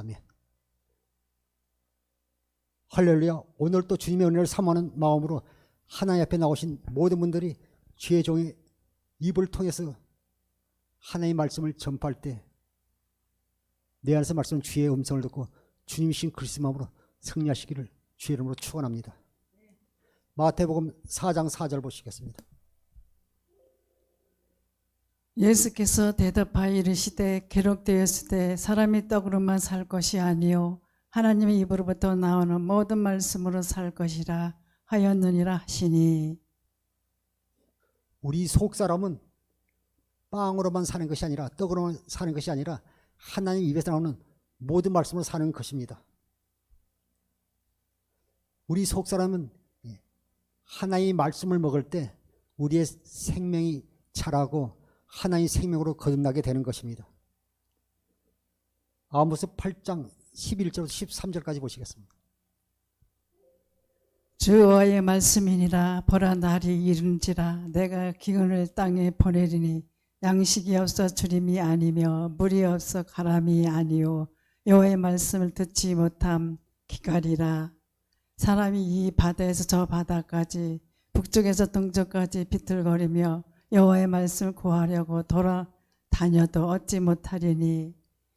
아멘. 할렐루야. 오늘 또 주님의 은혜를 사모하는 마음으로 하나님 앞에 나오신 모든 분들이 주의 종의 입을 통해서 하나님의 말씀을 전파할 때 내 안에서 말씀은 주의 음성을 듣고 주님이신 그리스도 마음으로 승리하시기를 주의 이름으로 축원합니다. 마태복음 4장 4절 보시겠습니다. 예수께서 대답하여 이르시되 기록되었을 때 사람이 떡으로만 살 것이 아니요 하나님의 입으로부터 나오는 모든 말씀으로 살 것이라 하였느니라 하시니. 우리 속 사람은 빵으로만 사는 것이 아니라 떡으로만 사는 것이 아니라 하나님 입에서 나오는 모든 말씀으로 사는 것입니다. 우리 속 사람은 하나님의 말씀을 먹을 때 우리의 생명이 자라고 하나님의 생명으로 거듭나게 되는 것입니다. 아모스 8장 11절부터 13절까지 보시겠습니다. 주 여호와의 말씀이니라. 보라 날이 이른지라 내가 기근을 땅에 보내리니 양식이 없어 주림이 아니며 물이 없어 가람이 아니요 여호와의 말씀을 듣지 못함 기갈이라. 사람이 이 바다에서 저 바다까지 북쪽에서 동쪽까지 비틀거리며 여호와의 말씀을 구하려고 돌아다녀도 얻지 못하리니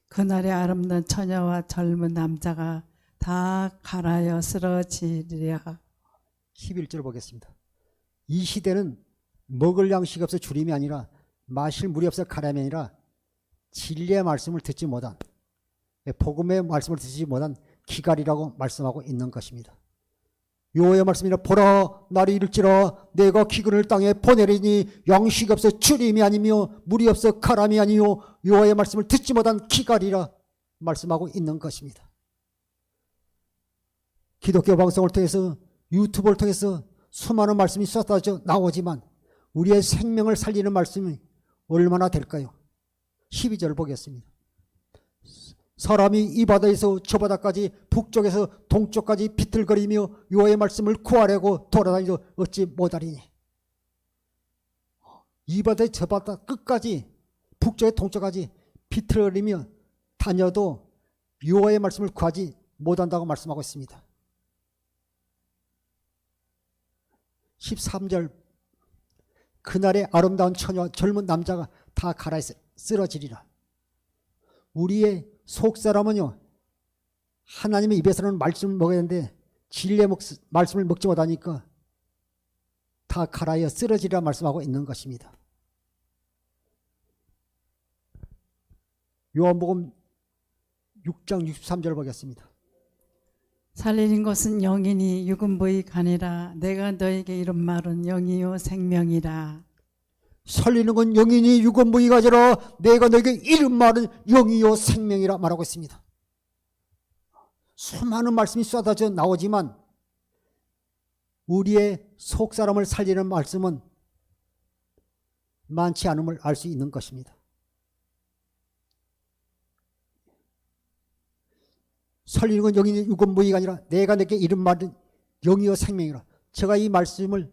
그날에 아름다운 처녀와 젊은 남자가 다 갈아여 쓰러지리라. 11절 보겠습니다. 이 시대는 먹을 양식이 없어 주림이 아니라 마실 물이 없어 가람이 아니라 진리의 말씀을 듣지 못한, 복음의 말씀을 듣지 못한 기갈이라고 말씀하고 있는 것입니다. 여호와의 말씀이라. 보라 날이 이를지라 내가 기근을 땅에 보내리니 양식이 없어 주림이 아니며 물이 없어 가람이 아니요 여호와의 말씀을 듣지 못한 기갈이라 말씀하고 있는 것입니다. 기독교 방송을 통해서 유튜브를 통해서 수많은 말씀이 쏟아져 나오지만 우리의 생명을 살리는 말씀이 얼마나 될까요? 12절 보겠습니다. 사람이 이 바다에서 저 바다까지 북쪽에서 동쪽까지 비틀거리며 여호와의 말씀을 구하려고 돌아다니도 얻지 못하리니. 이 바다의 저 바다 끝까지 북쪽에 동쪽까지 비틀거리며 다녀도 여호와의 말씀을 구하지 못한다고 말씀하고 있습니다. 13절 그날의 아름다운 처녀와 젊은 남자가 다 갈아 쓰러지리라. 우리의 속사람은요, 하나님의 입에서는 말씀을 먹어야 하는데 진리의 말씀을 먹지 못하니까 다 갈아여 쓰러지리라 말씀하고 있는 것입니다. 요한복음 6장 63절 보겠습니다. 살리는 것은 영이니 육은 부이가 아니라 내가 너에게 이른 말은 영이요 생명이라. 살리는 건 영이니 육은 부이가 아니라 내가 너에게 이른 말은 영이요 생명이라 말하고 있습니다. 수많은 말씀이 쏟아져 나오지만 우리의 속사람을 살리는 말씀은 많지 않음을 알 수 있는 것입니다. 살리는 건 영이니 육은 부이가 아니라 내가 너에게 이른 말은 영이요 생명이라. 제가 이 말씀을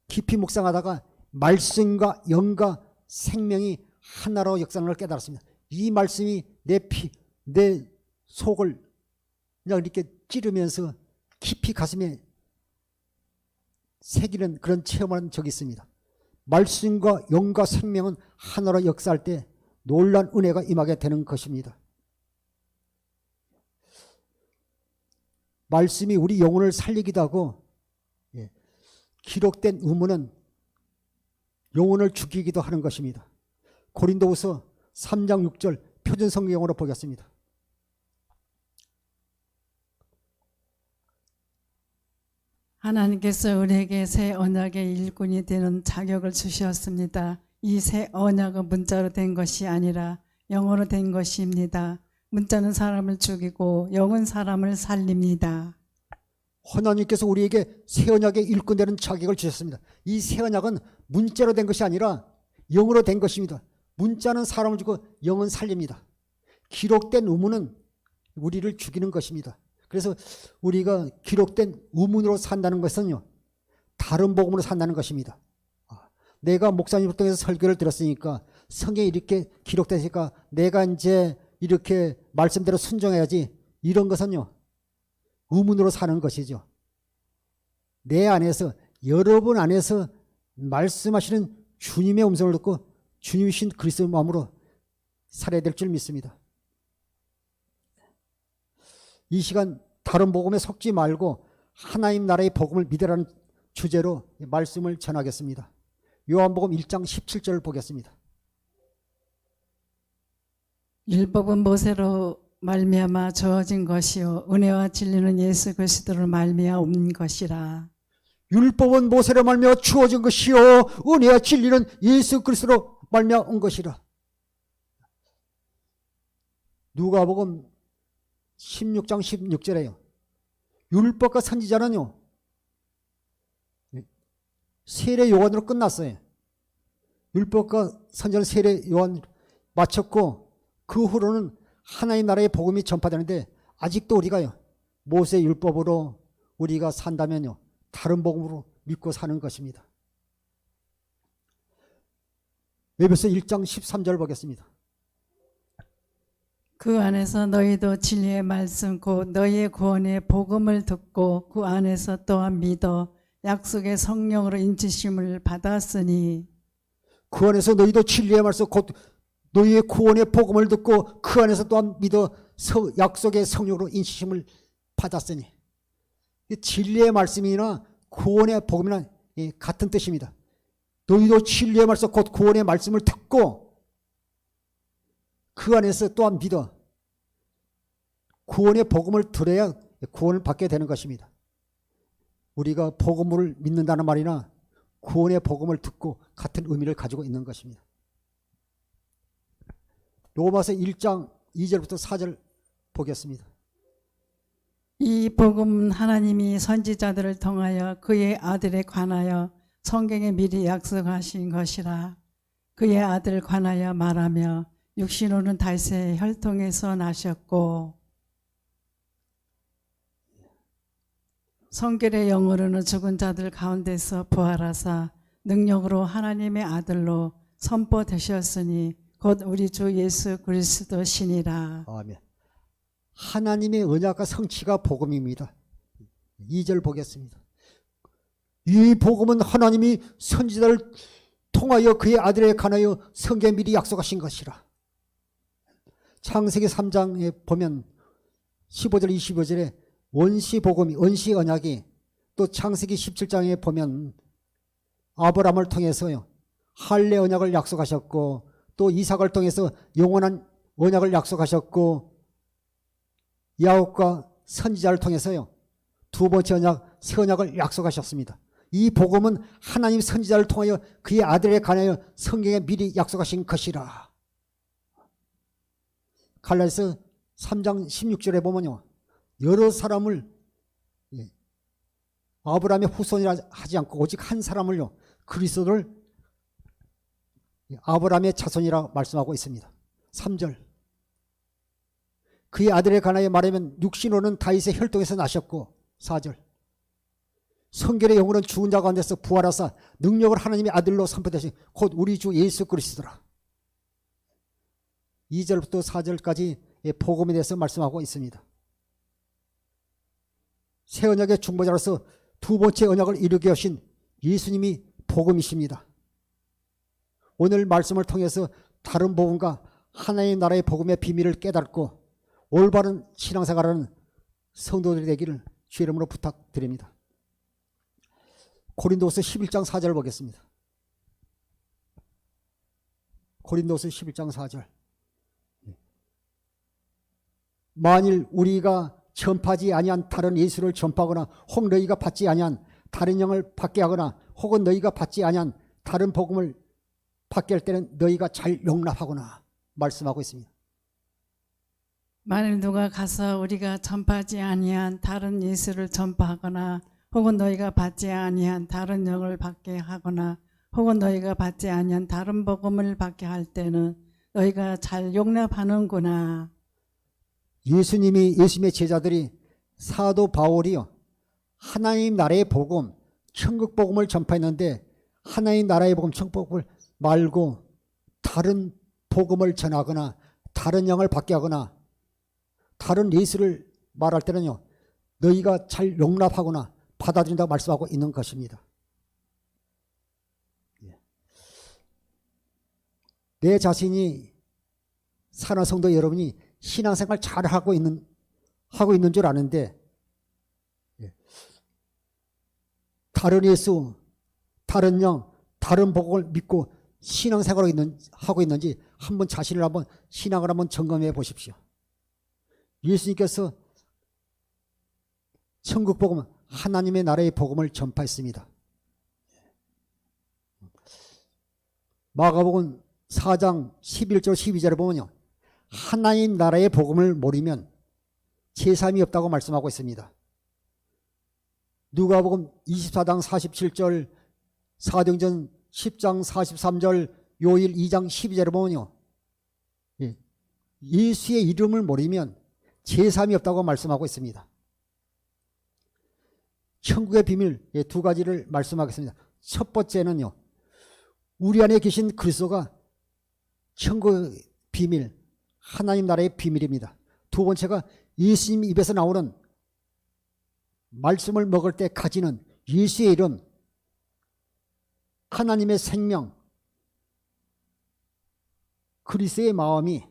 깊이 묵상하다가 말씀과 영과 생명이 하나로 역사하는 걸 깨달았습니다. 이 말씀이 내 속을 그냥 이렇게 찌르면서 깊이 가슴에 새기는 그런 체험을 한 적이 있습니다. 말씀과 영과 생명은 하나로 역사할 때 놀라운 은혜가 임하게 되는 것입니다. 말씀이 우리 영혼을 살리기도 하고 기록된 의문은 영혼을 죽이기도 하는 것입니다. 고린도후서 3장 6절 표준 성경으로 보겠습니다. 하나님께서 우리에게 새 언약의 일꾼이 되는 자격을 주셨습니다. 이 새 언약은 문자로 된 것이 아니라 영어로 된 것입니다. 문자는 사람을 죽이고 영은 사람을 살립니다. 하나님께서 우리에게 새 언약의 일꾼 되는 자격을 주셨습니다. 이 새 언약은 문자로 된 것이 아니라 영으로 된 것입니다. 문자는 사람을 죽이고 영은 살립니다. 기록된 의문은 우리를 죽이는 것입니다. 그래서 우리가 기록된 의문으로 산다는 것은요, 다른 복음으로 산다는 것입니다. 내가 목사님을 통해서 설교를 들었으니까 성경에 이렇게 기록되니까 내가 이제 이렇게 말씀대로 순종해야지 이런 것은요 의문으로 사는 것이죠. 내 안에서 여러분 안에서 말씀하시는 주님의 음성을 듣고 주님이신 그리스도의 마음으로 살아야 될 줄 믿습니다. 이 시간 다른 복음에 속지 말고 하나님 나라의 복음을 믿으라는 주제로 말씀을 전하겠습니다. 요한복음 1장 17절을 보겠습니다. 율법은 모세로 말미암아 주어진 것이요 은혜와 진리는 예수 그리스도로 말미암아 온 것이라. 율법은 모세로 말미암아 주어진 것이요 은혜와 진리는 예수 그리스도로 말미암아 온 것이라. 누가복음 16장 16절에요. 율법과 선지자는요 세례 요한으로 끝났어요. 율법과 선지자는 세례 요한 마쳤고 그 후로는 하나님 나라의 복음이 전파되는데 아직도 우리가요 모세 율법으로 우리가 산다면요 다른 복음으로 믿고 사는 것입니다. 에베소 1장 13절 보겠습니다. 그 안에서 너희도 진리의 말씀 곧 너희의 구원의 복음을 듣고 그 안에서 또한 믿어 약속의 성령으로 인치심을 받았으니. 그 안에서 너희도 진리의 말씀 곧 너희의 구원의 복음을 듣고 그 안에서 또한 믿어 약속의 성령으로 인치심을 받았으니. 진리의 말씀이나 구원의 복음이나 같은 뜻입니다. 너희도 진리의 말씀 곧 구원의 말씀을 듣고 그 안에서 또한 믿어 구원의 복음을 들어야 구원을 받게 되는 것입니다. 우리가 복음을 믿는다는 말이나 구원의 복음을 듣고 같은 의미를 가지고 있는 것입니다. 로마서 1장 2절부터 4절 보겠습니다. 이 복음은 하나님이 선지자들을 통하여 그의 아들에 관하여 성경에 미리 약속하신 것이라. 그의 아들 관하여 말하며 육신으로는 다윗의 혈통에서 나셨고 성결의 영으로는 죽은 자들 가운데서 부활하사 능력으로 하나님의 아들로 선포되셨으니 곧 우리 주 예수 그리스도시니라. 아멘. 하나님의 언약과 성취가 복음입니다. 2절 보겠습니다. 이 복음은 하나님이 선지자를 통하여 그의 아들에 관하여 성경에 미리 약속하신 것이라. 창세기 3장에 보면 15절 25절에 원시 복음이 원시 언약이 또 창세기 17장에 보면 아브라함을 통해서요 할례 언약을 약속하셨고 또 이삭을 통해서 영원한 언약을 약속하셨고 야곱과 선지자를 통해서요 두 번째 언약 새 언약을 약속하셨습니다. 이 복음은 하나님 선지자를 통하여 그의 아들에 관하여 성경에 미리 약속하신 것이라. 갈라디아서 3장 16절에 보면요 여러 사람을 아브라함의 후손이라 하지 않고 오직 한 사람을요 그리스도를 아브라함의 자손이라 말씀하고 있습니다. 3절 그의 아들에 관하여 말하면 육신으로는 다윗의 혈통에서 나셨고 4절 성결의 영으로는 죽은 자 가운데서 부활하사 능력을 하나님의 아들로 선포되신 곧 우리 주 예수 그리스도라. 2절부터 4절까지 복음에 대해서 말씀하고 있습니다. 새 언약의 중보자로서 두 번째 언약을 이루게 하신 예수님이 복음이십니다. 오늘 말씀을 통해서 다른 복음과 하나님 나라의 복음의 비밀을 깨닫고 올바른 신앙생활하는 성도들이 되기를 주의 이름으로 부탁드립니다. 고린도서 11장 4절 보겠습니다. 고린도서 11장 4절 만일 우리가 전파하지 아니한 다른 예수를 전파하거나 혹 너희가 받지 아니한 다른 영을 받게 하거나 혹은 너희가 받지 아니한 다른 복음을 받게 할 때는 너희가 잘 용납하거나 말씀하고 있습니다. 만일 누가 가서 우리가 전파하지 아니한 다른 예수를 전파하거나 혹은 너희가 받지 아니한 다른 영을 받게 하거나 혹은 너희가 받지 아니한 다른 복음을 받게 할 때는 너희가 잘 용납하는구나. 예수님의 제자들이 사도 바울이요 하나님 나라의 복음 천국 복음을 전파했는데 하나님 나라의 복음 천국 복음을 말고 다른 복음을 전하거나 다른 영을 받게 하거나 다른 예수를 말할 때는요, 너희가 잘 용납하거나 받아들인다고 말씀하고 있는 것입니다. 내 자신이 사랑하는 성도 여러분이 신앙생활 잘 하고 있는 줄 아는데, 다른 예수, 다른 영, 다른 복음을 믿고 신앙생활을 하고 있는지 한번 자신을 한번 신앙을 한번 점검해 보십시오. 예수님께서 천국 복음, 하나님의 나라의 복음을 전파했습니다. 마가복음 4장 11절 12절에 보면요, 하나님 나라의 복음을 모르면 제3이 없다고 말씀하고 있습니다. 누가복음 24장 47절, 사도행전 10장 43절, 요일 2장 12절에 보면요, 예수의 이름을 모르면 제3이 없다고 말씀하고 있습니다. 천국의 비밀 두 가지를 말씀하겠습니다. 첫 번째는요, 우리 안에 계신 그리스도가 천국의 비밀, 하나님 나라의 비밀입니다. 두 번째가 예수님 입에서 나오는 말씀을 먹을 때 가지는 예수의 이름, 하나님의 생명, 그리스도의 마음이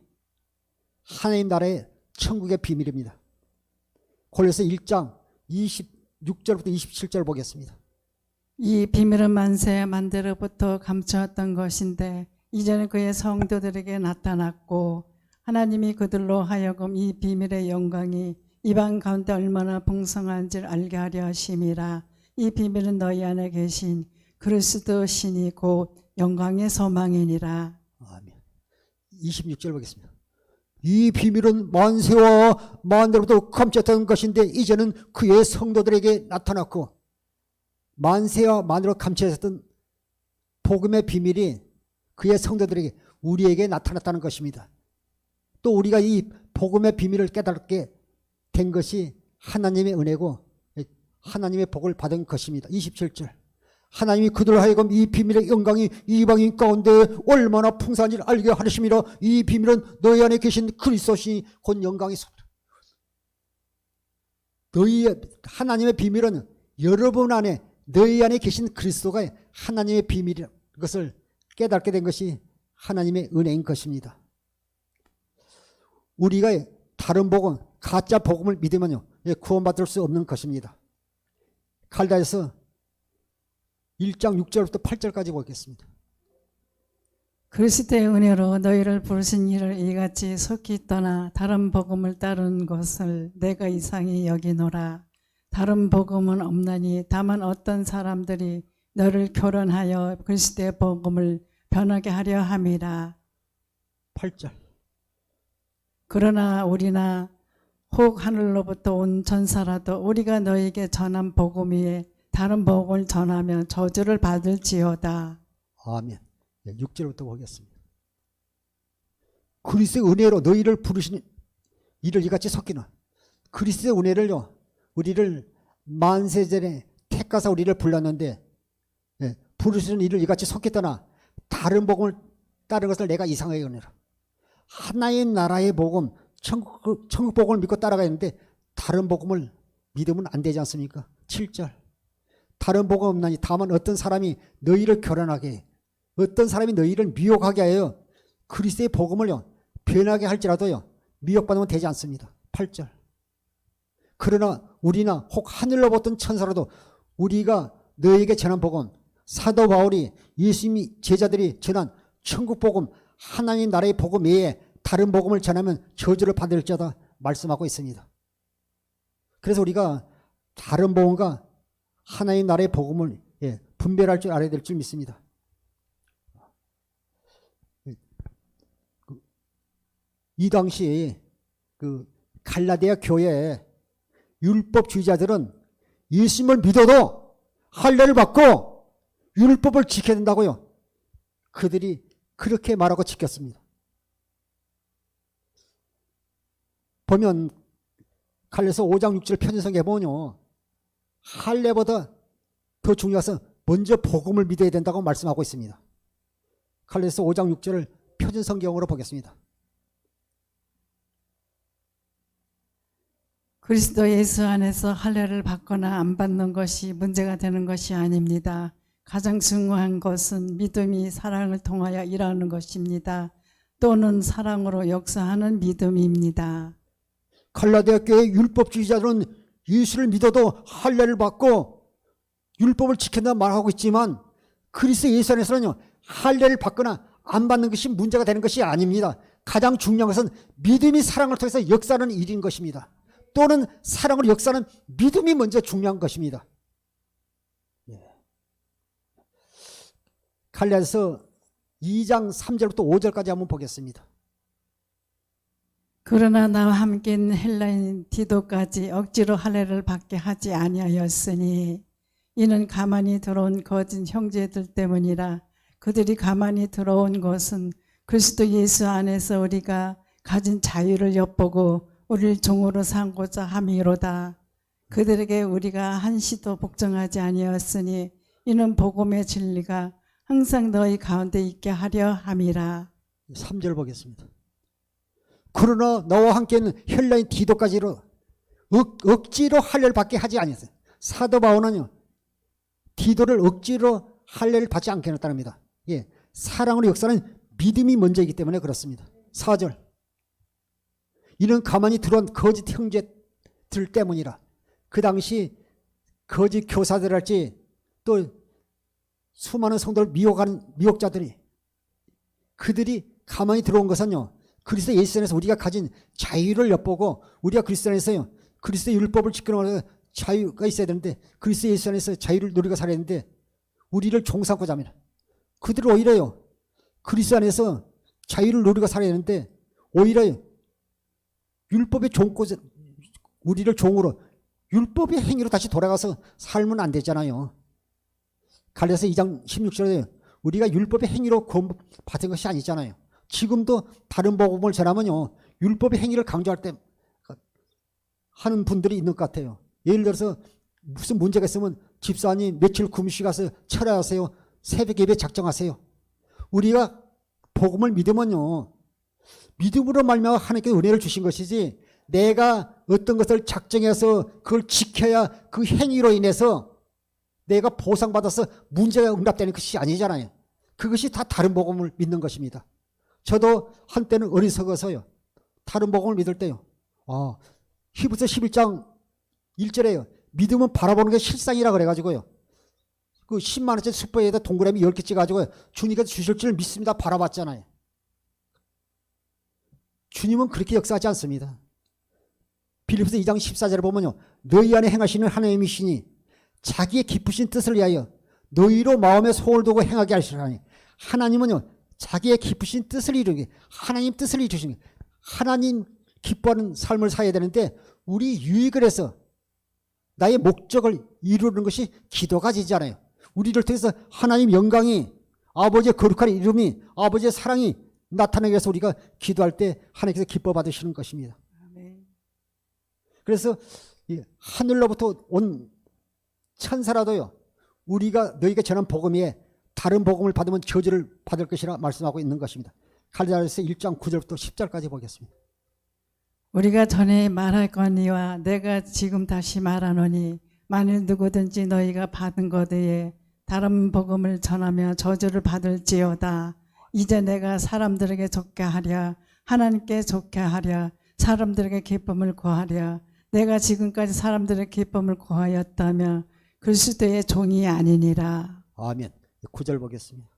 하나님 나라의 천국의 비밀입니다. 골로새 1장 26절부터 27절 보겠습니다. 이 비밀은 만세 만대로부터 감추었던 것인데 이제는 그의 성도들에게 나타났고, 하나님이 그들로 하여금 이 비밀의 영광이 이방 가운데 얼마나 풍성한지를 알게 하려 하심이라. 이 비밀은 너희 안에 계신 그리스도 신이 곧 영광의 소망이니라. 아멘. 26절 보겠습니다. 이 비밀은 만세와 만대로부터 감췄던 것인데 이제는 그의 성도들에게 나타났고, 만세와 만대로 감춰졌던 복음의 비밀이 그의 성도들에게, 우리에게 나타났다는 것입니다. 또 우리가 이 복음의 비밀을 깨닫게 된 것이 하나님의 은혜고 하나님의 복을 받은 것입니다. 27절. 하나님이 그들을 하여금 이 비밀의 영광이 이방인 가운데 얼마나 풍성한지를 알게 하심이라. 이 비밀은 너희 안에 계신 그리스도시니 곧 영광이 솟다. 하나님의 비밀은 여러분 안에, 너희 안에 계신 그리스도가 하나님의 비밀인 것을 깨닫게 된 것이 하나님의 은혜인 것입니다. 우리가 다른 복음, 가짜 복음을 믿으면요, 구원받을 수 없는 것입니다. 갈라디아서 1장 6절부터 8절까지 보겠습니다. 그리스도의 은혜로 너희를 부르신 이를 이같이 속히 떠나 다른 복음을 따르는 것을 내가 이상히 여기노라. 다른 복음은 없나니 다만 어떤 사람들이 너를 교란하여 그리스도의 복음을 변하게 하려 함이라. 8절. 그러나 우리나 혹 하늘로부터 온 전사라도 우리가 너에게 전한 복음 위에 다른 복음을 전하면 저주를 받을지어다. 아멘. 6절부터 보겠습니다. 그리스도의 은혜로 너희를 부르신 이를 이같이 섞이는, 그리스도의 은혜를요, 우리를 만세전에 택하사 우리를 불렀는데, 부르시는 이를 이같이 섞였더나 다른 복음을 따른 것을 내가 이상하게 여기노라. 하나의 나라의 복음, 천국 복음을 믿고 따라가야 하는데 다른 복음을 믿으면 안 되지 않습니까? 7절. 다른 복음 없나니 다만 어떤 사람이 너희를 교란하게 해, 어떤 사람이 너희를 미혹하게 하여 그리스도의 복음을요 변하게 할지라도요 미혹받으면 되지 않습니다. 8절. 그러나 우리나 혹 하늘로부터 천사라도 우리가 너희에게 전한 복음, 사도 바울이 예수님이 제자들이 전한 천국 복음, 하나님 나라의 복음 외에 다른 복음을 전하면 저주를 받을지어다 말씀하고 있습니다. 그래서 우리가 다른 복음과 하나님 나라의 복음을 분별할 줄 알아야 될 줄 믿습니다. 이 당시 그 갈라디아 교회에 율법주의자들은 예수님을 믿어도 할례를 받고 율법을 지켜야 된다고요. 그들이 그렇게 말하고 지켰습니다. 보면 갈라디아서 5장 6절 편지성에 보면요, 할례보다 더 중요해서 먼저 복음을 믿어야 된다고 말씀하고 있습니다. 갈라디아서 5장 6절을 표준성경으로 보겠습니다. 그리스도 예수 안에서 할례를 받거나 안 받는 것이 문제가 되는 것이 아닙니다. 가장 중요한 것은 믿음이 사랑을 통하여 일하는 것입니다. 또는 사랑으로 역사하는 믿음입니다. 갈라디아 교회 율법주의자들은 예수를 믿어도 할례를 받고 율법을 지킨다 말하고 있지만 그리스도 예수 안에서는요, 할례를 받거나 안 받는 것이 문제가 되는 것이 아닙니다. 가장 중요한 것은 믿음이 사랑을 통해서 역사하는 일인 것입니다. 또는 사랑으로 역사하는 믿음이 먼저 중요한 것입니다. 갈라디아서 2장 3절부터 5절까지 한번 보겠습니다. 그러나 나와 함께 있는 헬라인 디도까지 억지로 할례를 받게 하지 아니하였으니 이는 가만히 들어온 거짓 형제들 때문이라. 그들이 가만히 들어온 것은 그리스도 예수 안에서 우리가 가진 자유를 엿보고 우리를 종으로 삼고자 함이로다. 그들에게 우리가 한시도 복종하지 아니하였으니 이는 복음의 진리가 항상 너희 가운데 있게 하려 함이라. 3절 보겠습니다. 그러나 너와 함께 있는 헬라인 디도까지로 억지로 할례를 받게 하지 아니했어요. 사도 바울은요, 디도를 억지로 할례를 받지 않게 했답니다. 예, 사랑으로 역사는 믿음이 먼저이기 때문에 그렇습니다. 4절. 이는 가만히 들어온 거짓 형제들 때문이라. 그 당시 거짓 교사들할지 또 수많은 성도를 미혹하는 미혹자들이, 그들이 가만히 들어온 것은요, 그리스도 예수 안에서 우리가 가진 자유를 엿보고 우리가 그리스도 안에서요, 그리스도 율법을 지키는 자유가 있어야 되는데 그리스도 예수 안에서 자유를 누리고 살아야 되는데 우리를 종삼고자 합니다. 그들은 오히려요, 그리스도 안에서 자유를 누리고 살아야 되는데 오히려 율법의 종고자, 우리를 종으로 율법의 행위로 다시 돌아가서 살면 안 되잖아요. 갈라디아서 2장 16절에 우리가 율법의 행위로 구원받은 것이 아니잖아요. 지금도 다른 복음을 전하면요, 율법의 행위를 강조할 때 하는 분들이 있는 것 같아요. 예를 들어서 무슨 문제가 있으면 집사님 며칠 금식 가서 철회하세요. 새벽 예배 작정하세요. 우리가 복음을 믿으면요, 믿음으로 말미암아 하나님께서 은혜를 주신 것이지 내가 어떤 것을 작정해서 그걸 지켜야 그 행위로 인해서 내가 보상받아서 문제가 응답되는 것이 아니잖아요. 그것이 다 다른 복음을 믿는 것입니다. 저도 한때는 어리석어서요, 다른 복음을 믿을 때요, 히브리서 11장 1절에요, 믿음은 바라보는 게 실상이라 그래가지고요, 그 10만 원짜리 슈퍼에다 동그라미 10개 찍어가지고 주님께서 주실 줄 믿습니다 바라봤잖아요. 주님은 그렇게 역사하지 않습니다. 빌립보서 2장 14절을 보면요, 너희 안에 행하시는 하나님이시니 자기의 기쁘신 뜻을 위하여 너희로 마음에 소원을 두고 행하게 하시라니. 하나님은요, 자기의 기쁘신 뜻을 이루기, 하나님 뜻을 이루시는, 하나님 기뻐하는 삶을 살아야 되는데 우리 유익을 해서 나의 목적을 이루는 것이 기도가 되잖아요. 우리를 통해서 하나님 영광이, 아버지의 거룩한 이름이, 아버지의 사랑이 나타나기 위해서 우리가 기도할 때 하나님께서 기뻐 받으시는 것입니다. 그래서 하늘로부터 온 천사라도요, 너희가 전한 복음에 다른 복음을 받으면 저주를 받을 것이라 말씀하고 있는 것입니다. 갈라디아서 1장 9절부터 10절까지 보겠습니다. 우리가 전에 말할거니와 내가 지금 다시 말하노니 만일 누구든지 너희가 받은 것 외에 다른 복음을 전하며 저주를 받을지어다. 이제 내가 사람들에게 좋게 하랴, 하나님께 좋게 하랴, 사람들에게 기쁨을 구하랴. 내가 지금까지 사람들의 기쁨을 구하였다며 그리스도의 종이 아니니라. 아멘. 9절 보겠습니다.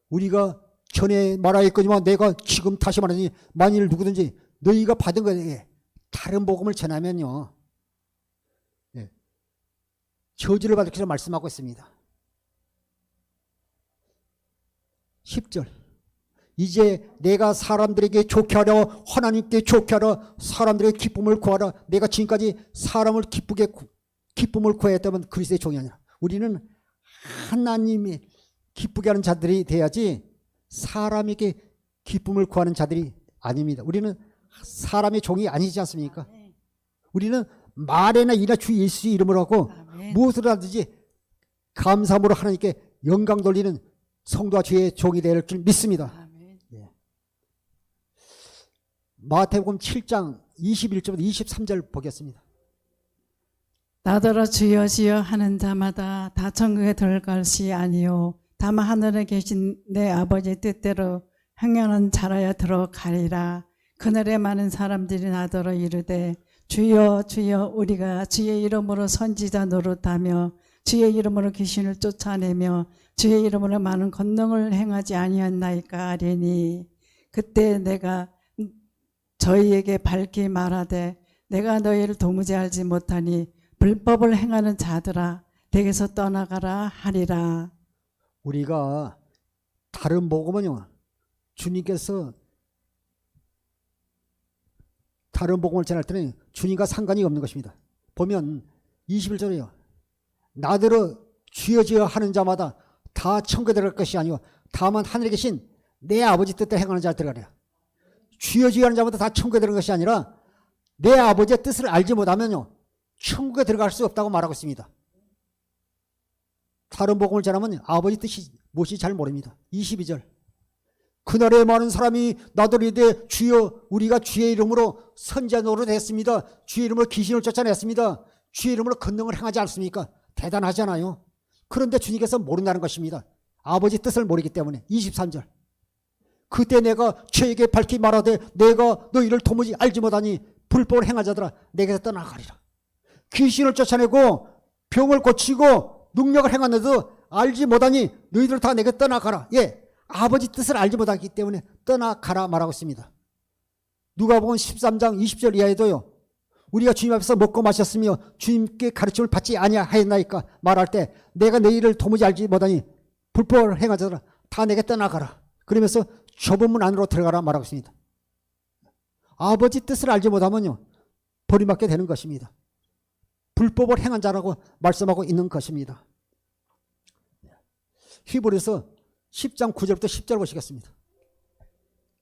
우리가 전에 말하였거니와 내가 지금 다시 말하니 만일 누구든지 너희가 받은 것에 다른 복음을 전하면요, 저주를 받을 것이라 말씀하고 있습니다. 10절. 이제 내가 사람들에게 좋게 하라, 하나님께 좋게 하라, 사람들에게 기쁨을 구하라. 내가 지금까지 사람을 기쁨을 구했다면 그리스도의 종이 아니라. 우리는 하나님이 기쁘게 하는 자들이 돼야지 사람에게 기쁨을 구하는 자들이 아닙니다. 우리는 사람의 종이 아니지 않습니까? 우리는 말에나 이나 주 예수의 이름으로 하고 무엇을 하든지 감사함으로 하나님께 영광 돌리는 성도와 주의 종이 될 줄 믿습니다. 예. 마태복음 7장 21절부터 23절 보겠습니다. 나더러 주여 주여 하는 자마다 다 천국에 들어갈 것이 아니요 다만 하늘에 계신 내 아버지 뜻대로 행하는 자라야 들어가리라. 그날에 많은 사람들이 나더러 이르되 주여 주여 우리가 주의 이름으로 선지자 노릇하며 주의 이름으로 귀신을 쫓아내며 주의 이름으로 많은 권능을 행하지 아니었나이까 하리니 그때 내가 저희에게 밝히 말하되 내가 너희를 도무지 알지 못하니 불법을 행하는 자들아 내게서 떠나가라 하리라. 우리가 다른 복음은요, 주님께서 다른 복음을 전할 때는 주님과 상관이 없는 것입니다. 보면 21절에요. 나더러 주여 주여 하는 자마다 다 천국에 들어갈 것이 아니요 다만 하늘에 계신 내 아버지 뜻대로 행하는 자 들어가랴. 주여 주여 하는 자마다 다 천국에 들어갈 것이 아니라 내 아버지의 뜻을 알지 못하면요 천국에 들어갈 수 없다고 말하고 있습니다. 다른 복음을 전하면 아버지 뜻이 무엇이 잘 모릅니다. 22절. 그날에 많은 사람이 나더러 이르되 주여 우리가 주의 이름으로 선지자 노릇했습니다. 주의 이름으로 귀신을 쫓아냈습니다. 주의 이름으로 권능을 행하지 않습니까? 대단하잖아요. 그런데 주님께서 모른다는 것입니다. 아버지 뜻을 모르기 때문에. 23절. 그때 내가 저에게 밝히 말하되 내가 너희를 도무지 알지 못하니 불법을 행한 자들아 내게서 떠나가리라. 귀신을 쫓아내고 병을 고치고 능력을 행하는데도 알지 못하니 너희들 다 내게 떠나가라. 예, 아버지 뜻을 알지 못하기 때문에 떠나가라 말하고 있습니다. 누가복음 13장 20절 이하에도요. 우리가 주님 앞에서 먹고 마셨으며 주님께 가르침을 받지 아니하였나이까 말할 때 내가 너희를 도무지 알지 못하니 불법을 행한 자들아 다 내게 떠나가라. 그러면서 좁은 문 안으로 들어가라 말하고 있습니다. 아버지 뜻을 알지 못하면요 버림받게 되는 것입니다. 불법을 행한 자라고 말씀하고 있는 것입니다. 히브리서 10장 9절부터 10절 보시겠습니다.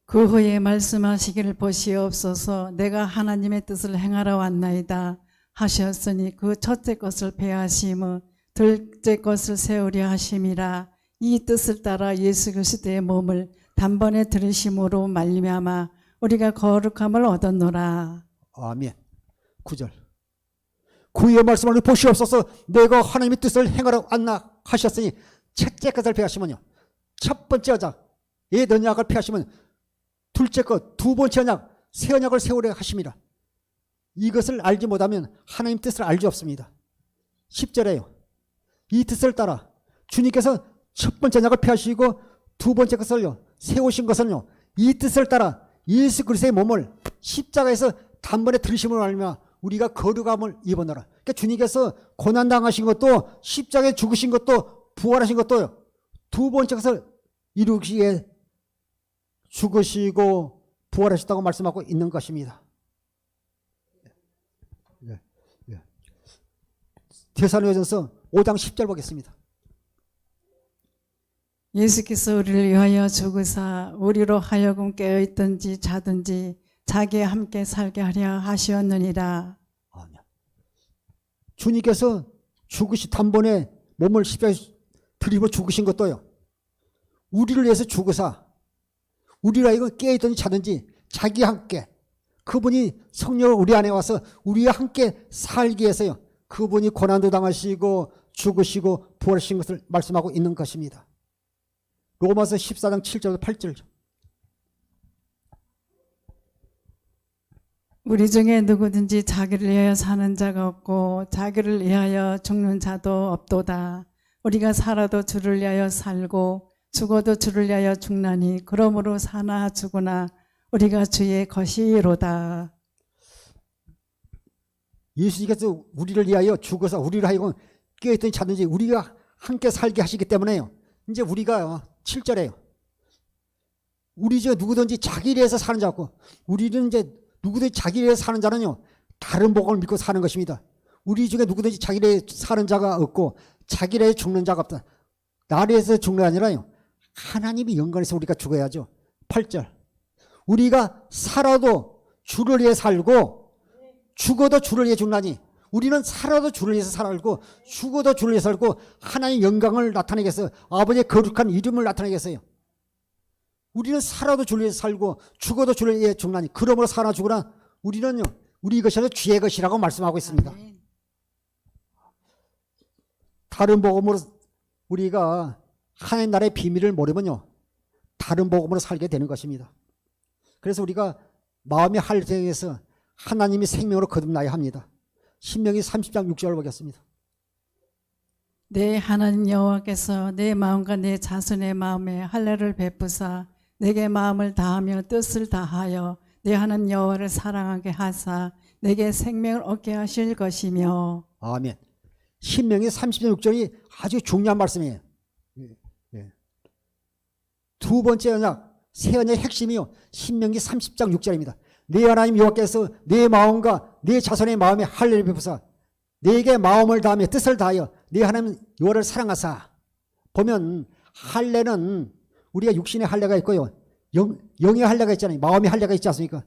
그 후에 말씀하시기를 보시옵소서 내가 하나님의 뜻을 행하러 왔나이다 하셨으니 그 첫째 것을 폐하심은 둘째 것을 세우려 하심이라. 이 뜻을 따라 예수 그리스도의 몸을 단번에 들으심으로 말미암아 우리가 거룩함을 얻었노라. 아멘. 9절. 그의 말씀을 보시옵소서 내가 하나님의 뜻을 행하러 왔나 하셨으니 첫째 것을 폐하시면요 첫 번째 언약 옛 언약을 폐하시면 둘째 것 두 번째 언약 새 언약을 세우려 하심이라. 이것을 알지 못하면 하나님 뜻을 알지 없습니다. 10절에요. 이 뜻을 따라 주님께서 첫 번째 언약을 폐하시고 두 번째 것을요 세우신 것은요 이 뜻을 따라 예수 그리스도의 몸을 십자가에서 단번에 들으심으로 알며 우리가 거룩함을 입어노라. 그러니까 주님께서 고난당하신 것도 십자가에 죽으신 것도 부활하신 것도요 두 번째 것을 이루기에 죽으시고 부활하셨다고 말씀하고 있는 것입니다. 데살로니가전서 5장 10절 보겠습니다. 예수께서 우리를 위하여 죽으사 우리로 하여금 깨어있든지 자든지 자기와 함께 살게 하려 하시었느니라. 주님께서 죽으시 단번에 몸을 십자가에 들이고 죽으신 것도요 우리를 위해서 죽으사 우리로 하여금 깨어있든지 자든지 자기와 함께 그분이 성령을 우리 안에 와서 우리와 함께 살기 위해서요 그분이 고난도 당하시고 죽으시고 부활하신 것을 말씀하고 있는 것입니다. 로마서 14장 7절부터 8절. 우리 중에 누구든지 자기를 위하여 사는 자가 없고 자기를 위하여 죽는 자도 없도다. 우리가 살아도 주를 위하여 살고 죽어도 주를 위하여 죽나니 그러므로 사나 죽으나 우리가 주의 것이로다. 예수님께서 우리를 위하여 죽어서 우리를 하여금 깨어있든지 자든지 우리가 함께 살게 하시기 때문에요. 이제 우리가 7절에요. 우리 중에 누구든지 자기를 위해서 사는 자 없고 우리는 이제 누구든지 자기를 위해서 사는 자는요 다른 복음을 믿고 사는 것입니다. 우리 중에 누구든지 자기를 위해서 사는 자가 없고 자기를 위해서 죽는 자가 없다. 나를 위해서 죽는 게 아니라요 하나님이 영광에서 우리가 죽어야죠. 8절. 우리가 살아도 주를 위해 살고 죽어도 주를 위해 죽나니 우리는 살아도 주를 위해서 살고 죽어도 주를 위해 살고 하나님의 영광을 나타내기 위해서 아버지의 거룩한 이름을 나타내기 위해서요. 우리는 살아도 주를 위해 살고 죽어도 주를 위해 죽나니 그러므로 사나 죽으나 우리는요, 우리 것이 주의 것이라고 말씀하고 있습니다. 아멘. 다른 복음으로 우리가 하나님 나라의 비밀을 모르면요, 다른 복음으로 살게 되는 것입니다. 그래서 우리가 마음의 할례에서 하나님이 생명으로 거듭나야 합니다. 신명기 30장 6절을 보겠습니다. 내 하나님 여호와께서 내 마음과 내 자손의 마음에 할례를 베푸사 내게 마음을 다하며 뜻을 다하여 내 하나님 여호와를 사랑하게 하사 내게 생명을 얻게 하실 것이며. 아멘. 신명기 30장 6절이 아주 중요한 말씀이에요. 두 번째 언약, 새 언약의 핵심이요, 신명기 30장 6절입니다. 내 하나님 여호와께서 내 마음과 내 자손의 마음에 할례를 베푸사 내게 마음을 다하며 뜻을 다하여 내 하나님 여호와를 사랑하사. 보면 할례는 우리가 육신의 할례가 있고요, 영의 할례가 있잖아요. 마음의 할례가 있지 않습니까?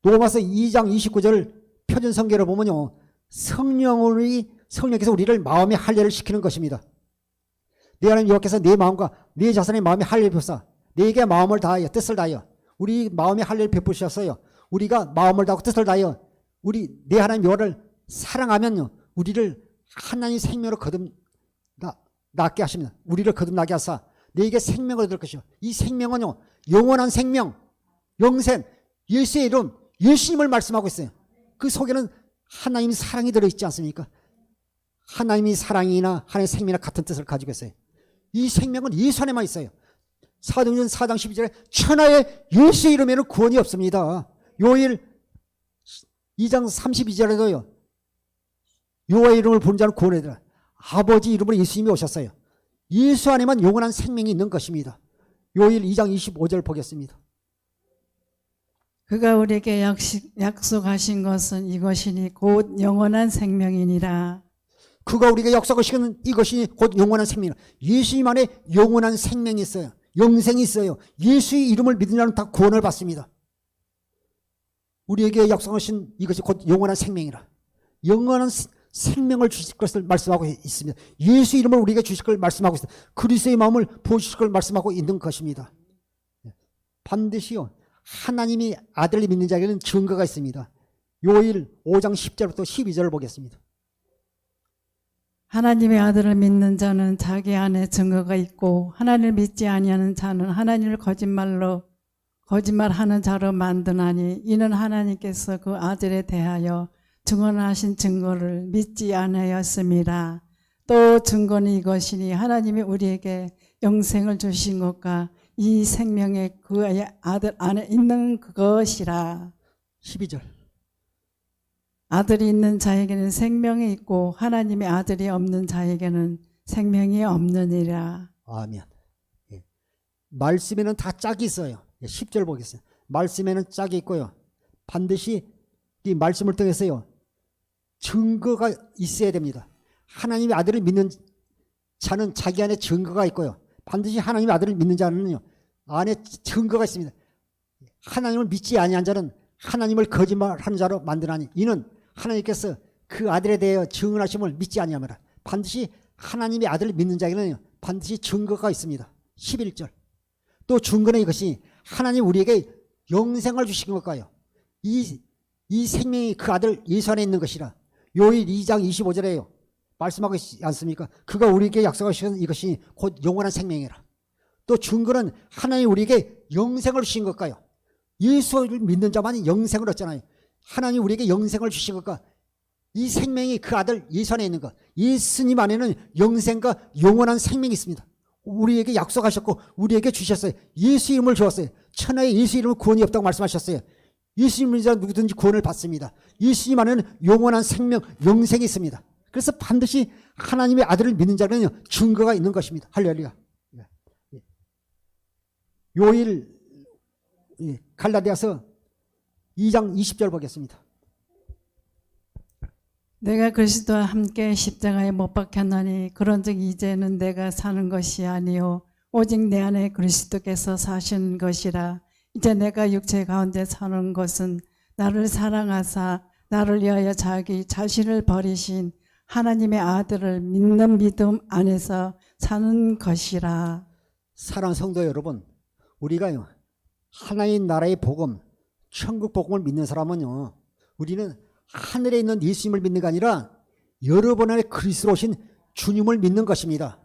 로마서 2장 29절 표준 성경을 보면요, 성령께서 우리를 마음의 할례를 시키는 것입니다. 내 하나님 여호와께서 내 마음과 내 자손의 마음에 할례를 베푸사 내게 마음을 다하여 뜻을 다하여. 우리 마음의 할례를 베푸셨어요. 우리가 마음을 다하고 뜻을 다하여 내 하나님 여호와를 사랑하면요, 우리를 하나님 생명으로 거듭나게 하십니다. 우리를 거듭나게 하사 내게 생명을 얻을 것이요. 이 생명은요, 영원한 생명, 영생, 예수의 이름, 예수님을 말씀하고 있어요. 그 속에는 하나님의 사랑이 들어있지 않습니까? 하나님이 사랑이나 하나님의 생명이나 같은 뜻을 가지고 있어요. 이 생명은 예수 안에만 있어요. 사도행전 4장 12절에 천하의 예수의 이름에는 구원이 없습니다. 요일 2장 32절에도요, 여호와의 이름을 부른 자는 구원에 들어. 아버지 이름으로 예수님이 오셨어요. 예수 안에만 영원한 생명이 있는 것입니다. 요일 2장 25절 보겠습니다. 그가 우리에게 약속하신 것은 이것이니 곧 영원한 생명이니라. 그가 우리에게 약속하시는 이것이 곧 영원한 생명이라. 예수님 안에 영원한 생명이 있어요. 영생이 있어요. 예수의 이름을 믿는 자는 다 구원을 받습니다. 우리에게 약속하신 이것이 곧 영원한 생명이라. 영원한 생명을 주실 것을 말씀하고 있습니다. 예수 이름을 우리에게 주실 걸 말씀하고 있습니다. 그리스도의 마음을 보여주실 걸 말씀하고 있는 것입니다. 반드시요, 하나님이 아들을 믿는 자에게는 증거가 있습니다. 요일 5장 10절부터 12절을 보겠습니다. 하나님의 아들을 믿는 자는 자기 안에 증거가 있고 하나님을 믿지 아니하는 자는 하나님을 거짓말하는 자로 만드나니 이는 하나님께서 그 아들에 대하여 증언하신 증거를 믿지 아니하였습니다. 또 증거는 이것이니 하나님이 우리에게 영생을 주신 것과 이 생명의 그의 아들 안에 있는 그것이라. 12절. 아들이 있는 자에게는 생명이 있고 하나님의 아들이 없는 자에게는 생명이 없느니라. 아멘. 예. 말씀에는 다 짝이 있어요. 10절 보겠습니다. 말씀에는 짝이 있고요, 반드시 이 말씀을 통해서요, 증거가 있어야 됩니다. 하나님의 아들을 믿는 자는 자기 안에 증거가 있고요, 반드시 하나님의 아들을 믿는 자는요, 안에 증거가 있습니다. 하나님을 믿지 아니한 자는 하나님을 거짓말하는 자로 만드나니 이는 하나님께서 그 아들에 대하여 증언하심을 믿지 아니하노라. 반드시 하나님의 아들을 믿는 자에게는 반드시 증거가 있습니다. 11절. 또 증거는 이것이 하나님 우리에게 영생을 주신 것과요, 이 생명이 그 아들 예수 안에 있는 것이라. 요일 2장 25절에요 말씀하고 있지 않습니까? 그가 우리에게 약속하신 이것이 곧 영원한 생명이라. 또 증거는 하나님 우리에게 영생을 주신 것과요, 예수를 믿는 자만이 영생을 얻잖아요. 하나님 우리에게 영생을 주신 것과 이 생명이 그 아들 예수 안에 있는 것, 예수님 안에는 영생과 영원한 생명이 있습니다. 우리에게 약속하셨고 우리에게 주셨어요. 예수 이름을 주었어요. 천하에 예수 이름은 구원이 없다고 말씀하셨어요. 예수님 믿는 자 누구든지 구원을 받습니다. 예수님 안에는 영원한 생명, 영생이 있습니다. 그래서 반드시 하나님의 아들을 믿는 자는 증거가 있는 것입니다. 할렐루야. 요일 갈라디아서 2장 20절 보겠습니다. 내가 그리스도와 함께 십자가에 못 박혔나니 그런즉 이제는 내가 사는 것이 아니요 오직 내 안에 그리스도께서 사신 것이라. 이제 내가 육체 가운데 사는 것은 나를 사랑하사 나를 위하여 자기 자신을 버리신 하나님의 아들을 믿는 믿음 안에서 사는 것이라. 사랑하는 성도 여러분, 우리가요, 하나님 나라의 복음, 천국 복음을 믿는 사람은요, 우리는 하늘에 있는 예수님을 믿는 게 아니라 여러분 안에 그리스도로 오신 주님을 믿는 것입니다.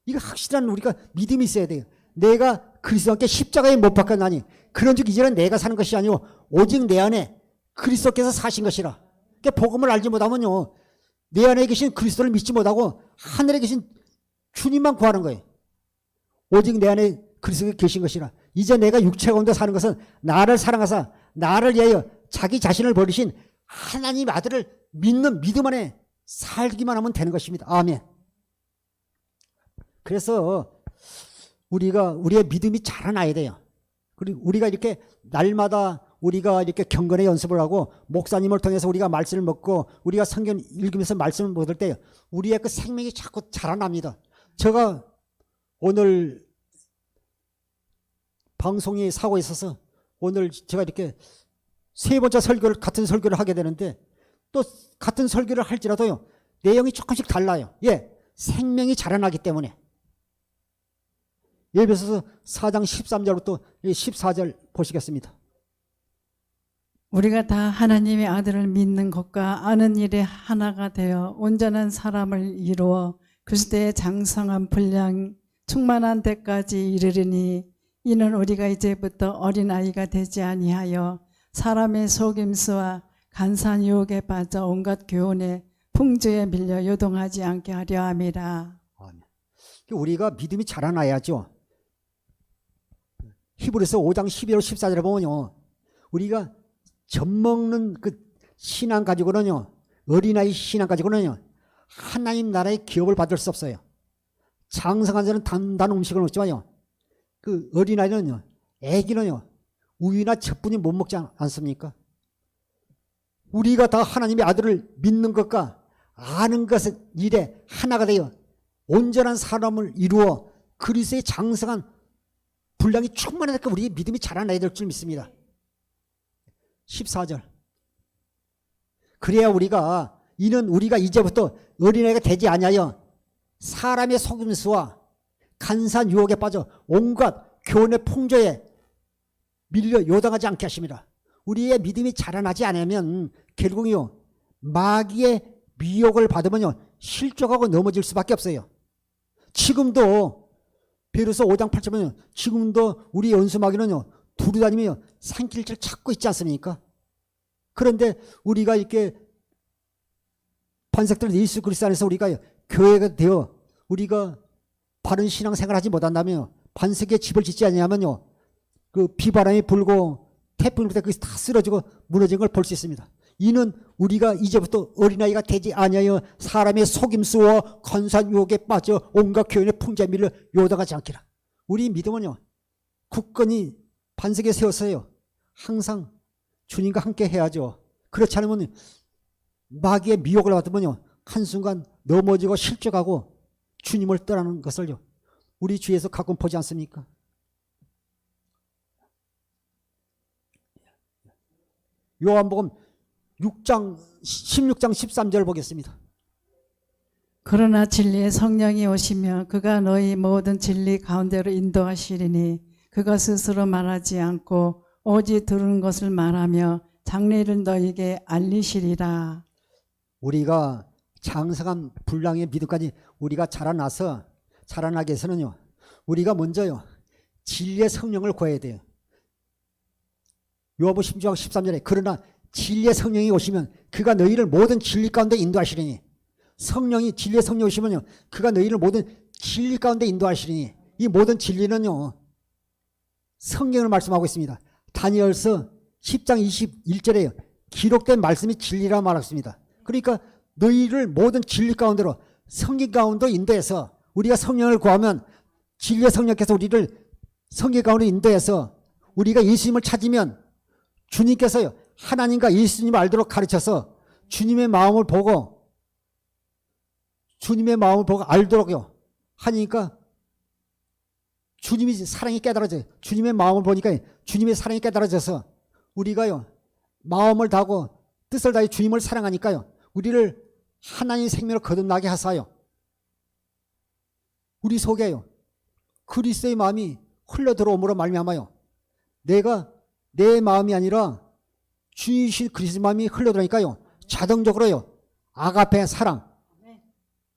이거 확실한 우리가 믿음이 있어야 돼요. 내가 그리스도와 함께 십자가에 못 박혔나니 그런즉 이제는 내가 사는 것이 아니고 오직 내 안에 그리스도께서 사신 것이라. 그러니까 복음을 알지 못하면요, 내 안에 계신 그리스도를 믿지 못하고 하늘에 계신 주님만 구하는 거예요. 오직 내 안에 그리스도가 계신 것이라. 이제 내가 육체 가운데 사는 것은 나를 사랑하사 나를 위하여 자기 자신을 버리신 하나님 아들을 믿는 믿음 안에 살기만 하면 되는 것입니다. 아멘. 그래서 우리의 믿음이 자라나야 돼요. 그리고 우리가 이렇게 날마다 우리가 이렇게 경건의 연습을 하고 목사님을 통해서 우리가 말씀을 먹고 우리가 성경 읽으면서 말씀을 먹을 때 우리의 그 생명이 자꾸 자라납니다. 제가 오늘 방송이 사고 있어서 오늘 제가 이렇게 세 번째 설교를 같은 설교를 하게 되는데 또 같은 설교를 할지라도요 내용이 조금씩 달라요. 예, 생명이 자라나기 때문에. 예를 들어서 4장 13절부터 14절 보시겠습니다. 우리가 다 하나님의 아들을 믿는 것과 아는 일에 하나가 되어 온전한 사람을 이루어 그리스도의 장성한 분량 충만한 데까지 이르리니 이는 우리가 이제부터 어린아이가 되지 아니하여 사람의 속임수와 간사한 유혹에 빠져 온갖 교훈에 풍조에 밀려 요동하지 않게 하려 함이라. 우리가 믿음이 자라나야죠. 히브리서 5장 12절 14절에 보면요, 우리가 젖먹는 그 신앙 가지고는요, 어린아이 신앙 가지고는요 하나님 나라의 기업을 받을 수 없어요. 장성한 자는 단단한 음식을 먹지만요, 그 어린아이는요, 애기는요 우유나 젖뿐이 못 먹지 않습니까? 우리가 다 하나님의 아들을 믿는 것과 아는 것의 일에 하나가 되어 온전한 사람을 이루어 그리스도의 장성한 분량이 충만하니까 우리의 믿음이 자라나야 될 줄 믿습니다. 14절. 그래야 이는 우리가 이제부터 어린아이가 되지 아니하여 사람의 속임수와 간사한 유혹에 빠져 온갖 교훈의 풍조에 밀려 요당하지 않게 하십니다. 우리의 믿음이 자라나지 않으면 결국요 마귀의 미혹을 받으면요 실족하고 넘어질 수밖에 없어요. 지금도 베드로서 5장 8절은 지금도 우리 연수 마귀는요 두루다니며 산길을 찾고 있지 않습니까? 그런데 우리가 이렇게 반석들 예수 그리스도 안에서 우리가 교회가 되어 우리가 바른 신앙생활을 하지 못한다면 반석에 집을 짓지 않냐면요 그 비바람이 불고 태풍이 불 때 그게 다 쓰러지고 무너진 걸 볼 수 있습니다. 이는 우리가 이제부터 어린아이가 되지 아니하여 사람의 속임수와 간사한 유혹에 빠져 온갖 교훈의 풍자에 밀려 요당하지 않기라. 우리 믿음은요 굳건히 반석에 세워서요 항상 주님과 함께 해야죠. 그렇지 않으면 마귀의 미혹을 받으면요 한순간 넘어지고 실족하고 주님을 떠나는 것을요 우리 주위에서 가끔 보지 않습니까? 요한복음 16장 13절 보겠습니다. 그러나 진리의 성령이 오시며 그가 너희 모든 진리 가운데로 인도하시리니 그가 스스로 말하지 않고 오직 들은 것을 말하며 장래를 너희에게 알리시리라. 우리가 장성한 분량의 믿음까지 우리가 자라나게 해서는요 우리가 먼저요 진리의 성령을 구해야 돼요. 요한복음 16장 13절에 그러나 진리의 성령이 오시면 그가 너희를 모든 진리 가운데 인도하시리니 진리의 성령이 오시면요 그가 너희를 모든 진리 가운데 인도하시리니 이 모든 진리는요 성경을 말씀하고 있습니다. 다니엘서 10장 21절에 기록된 말씀이 진리라 말하고 있습니다. 그러니까 너희를 모든 진리 가운데로 성경 가운데 인도해서 우리가 성령을 구하면 진리의 성령께서 우리를 성경 가운데 인도해서 우리가 예수님을 찾으면 주님께서요 하나님과 예수님을 알도록 가르쳐서 주님의 마음을 보고 알도록요 하니까 주님이 사랑이 깨달아져요. 주님의 마음을 보니까 주님의 사랑이 깨달아져서 우리가요 마음을 다하고 뜻을 다해 주님을 사랑하니까요 우리를 하나님의 생명을 거듭나게 하사요 우리 속에요 그리스도의 마음이 흘러 들어옴으로 말미암아요 내가 내 마음이 아니라 주이신 그리스도 마음이 흘러들어가니까요. 자동적으로요. 아가페 사랑,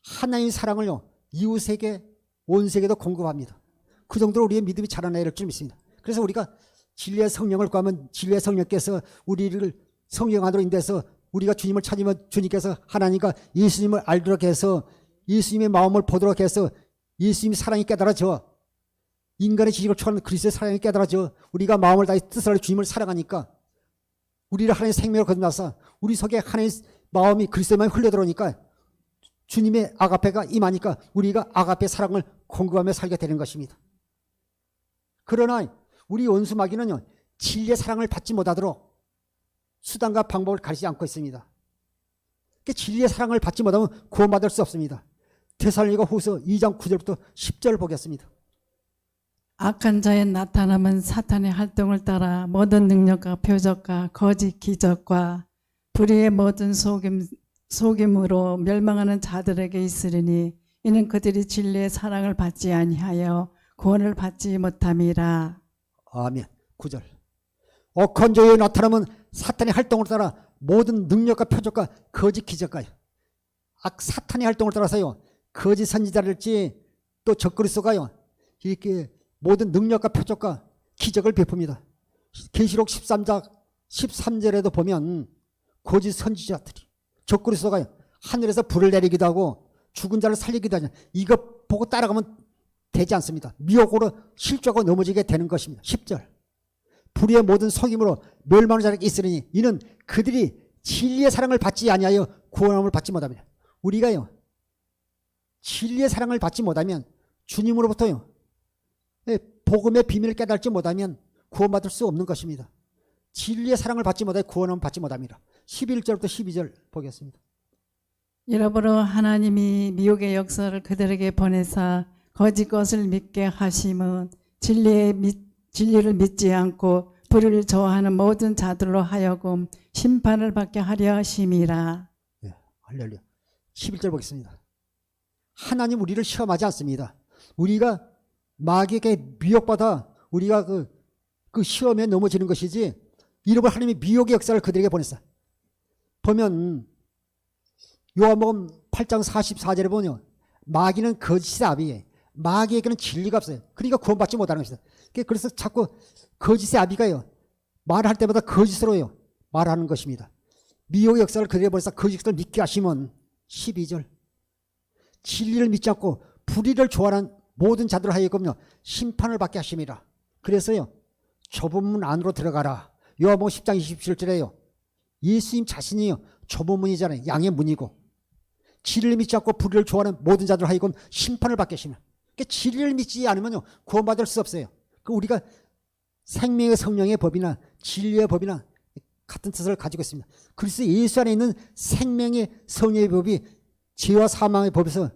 하나님의 사랑을요. 이웃에게 온 세계도 공급합니다. 그 정도로 우리의 믿음이 자라나야 할 줄 믿습니다. 그래서 우리가 진리의 성령을 구하면 진리의 성령께서 우리를 성령 안으로 인도해서 우리가 주님을 찾으면 주님께서 하나님과 예수님을 알도록 해서 예수님의 마음을 보도록 해서 예수님의 사랑이 깨달아져 인간의 지식을 초월하는 그리스도의 사랑이 깨달아져 우리가 마음을 다해 뜻을 주님을 사랑하니까 우리를 하나님의 생명을 거듭나서 우리 속에 하나님의 마음이 그리스도의 마음이 흘러들어오니까 주님의 아가페가 임하니까 우리가 아가페 사랑을 공급하며 살게 되는 것입니다. 그러나 우리 원수 마귀는요. 진리의 사랑을 받지 못하도록 수단과 방법을 가리지 않고 있습니다. 진리의 사랑을 받지 못하면 구원받을 수 없습니다. 데살로니가 후서 2장 9절부터 10절 보겠습니다. 악한 자의 나타남은 사탄의 활동을 따라 모든 능력과 표적과 거짓 기적과 불의의 모든 속임으로 멸망하는 자들에게 있으리니 이는 그들이 진리의 사랑을 받지 아니하여 구원을 받지 못함이라. 아멘. 9절. 악한 자의 나타남은 사탄의 활동을 따라 모든 능력과 표적과 거짓 기적과요. 사탄의 활동을 따라서요. 거짓 선지자랄지 또 적그리스도가요. 이렇게 모든 능력과 표적과 기적을 베풉니다. 계시록 13장 13절에도 보면 거짓 선지자들이 적그리스도가요. 하늘에서 불을 내리기도 하고 죽은 자를 살리기도 하죠. 이거 보고 따라가면 되지 않습니다. 미혹으로 실족하고 넘어지게 되는 것입니다. 10절. 불의의 모든 속임으로 멸망하는 자에게 있으리니 이는 그들이 진리의 사랑을 받지 아니하여 구원함을 받지 못합니다. 우리가요. 진리의 사랑을 받지 못하면 주님으로부터요. 복음의 비밀을 깨닫지 못하면 구원받을 수 없는 것입니다. 진리의 사랑을 받지 못하여 구원함을 받지 못합니다. 11절부터 12절 보겠습니다. 이러므로 하나님이 미혹의 역사를 그들에게 보내사 거짓 것을 믿게 하심은 진리를 믿지 않고 불의를 좋아하는 모든 자들로 하여금 심판을 받게 하려 하심이라. 네, 할렐루야. 11절 보겠습니다. 하나님 우리를 시험하지 않습니다. 우리가 마귀에게 미혹받아 우리가 그 시험에 넘어지는 것이지 이러면 하나님이 미혹의 역사를 그들에게 보냈어. 보면 요한복음 8장 44절에 보면 마귀는 거짓의 아비예요. 마귀에게는 진리가 없어요. 그러니까 구원받지 못하는 것이다. 그래서 자꾸 거짓의 아비가요. 말할 때마다 거짓으로요. 말하는 것입니다. 미혹의 역사를 그들에게 보내서 거짓을 믿게 하시면 12절. 진리를 믿지 않고 불의를 좋아하는 모든 자들 하여금요. 심판을 받게 하심이라. 그래서요. 좁은 문 안으로 들어가라. 요한복음 10장 27절에요. 예수님 자신이요. 좁은 문이잖아요. 양의 문이고. 진리를 믿지 않고 불의를 좋아하는 모든 자들 하여금 심판을 받게 하시면. 그러니까 진리를 믿지 않으면요. 구원받을 수 없어요. 우리가 생명의 성령의 법이나 진리의 법이나 같은 뜻을 가지고 있습니다. 그리스도 예수 안에 있는 생명의 성령의 법이 죄와 사망의 법에서